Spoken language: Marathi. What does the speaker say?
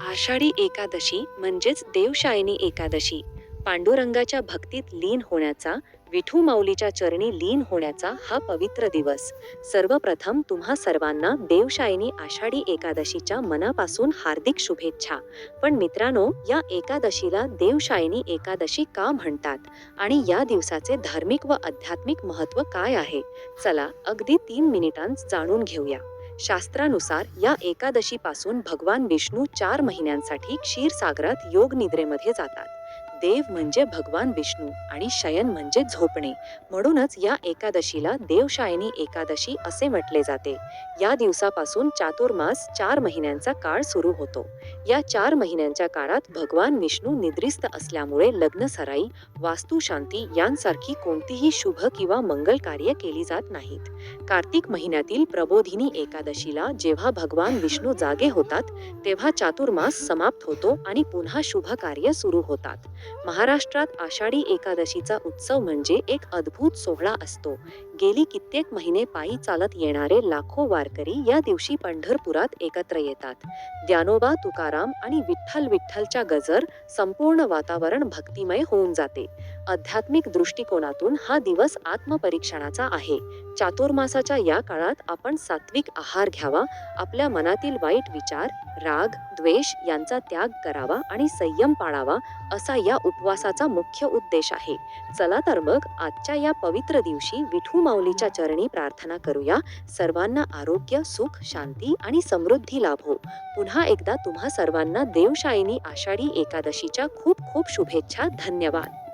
आषाढी एकादशी म्हणजेच देवशायनी एकादशी, पांडुरंगाच्या भक्तीत लीन होण्याचा, विठू माऊलीच्या चरणी लीन होण्याचा हा पवित्र दिवस. सर्वप्रथम तुम्हा सर्वांना देवशायनी आषाढी एकादशीच्या मनापासून हार्दिक शुभेच्छा. पण मित्रांनो, या एकादशीला देवशायनी एकादशी का म्हणतात आणि या दिवसाचे धार्मिक व आध्यात्मिक महत्त्व काय आहे? चला अगदी 3 मिनिटांत जाणून घेऊया. शास्त्रानुसार या एकादशीपासून भगवान विष्णू 4 महिन्यांसाठी क्षीरसागरात योग निद्रेमध्ये जातात. देव म्हणजे भगवान विष्णू आणि शयन म्हणजे झोपणे. म्हणूनच या एकादशीला देवशायनी एकादशी असे म्हटले जाते. या दिवसापासून चातुर्मास 4 महिन्यांचा काळ सुरू होतो. या 4 महिन्यांच्या काळात भगवान विष्णू निद्रिस्त असल्यामुळे लग्नसराई, वास्तुशांती यांसारखी कोणतीही शुभ किंवा मंगल कार्य केली जात नाहीत. कार्तिक महिन्यातील प्रबोधिनी एकादशीला जेव्हा भगवान विष्णू जागे होतात तेव्हा चातुर्मास समाप्त होतो आणि पुन्हा शुभ कार्य सुरू होतात. महाराष्ट्रात आषाढी एकादशीचा उत्सव म्हणजे एक अद्भुत सोहळा असतो. गेली कित्येक महिने पायी चालत येणारे लाखो वारकरी या दिवशी पंढरपुरात एकत्र येतात. ज्ञानोबा तुकाराम आणि विठ्ठल विठ्ठलच्या गजर संपूर्ण वातावरण भक्तिमय होऊन जाते. आध्यात्मिक दृष्टिकोनातून हा दिवस आत्मपरीक्षणाचा आहे. चातुर्मासाच्या या काळात आपण सात्विक आहार घ्यावा, आपल्या मनातील वाईट विचार, राग, द्वेष यांचा त्याग करावा आणि संयम पाळावा, असा या उपवासाचा मुख्य उद्देश आहे. चला तर मग आजच्या या पवित्र दिवशी विठू माऊलीच्या चरणी प्रार्थना करूया. सर्वांना आरोग्य, सुख, शांती आणि समृद्धी लाभो. पुन्हा एकदा तुम्हा सर्वांना देवशायनी आषाढी एकादशीच्या खूप खूप शुभेच्छा. धन्यवाद.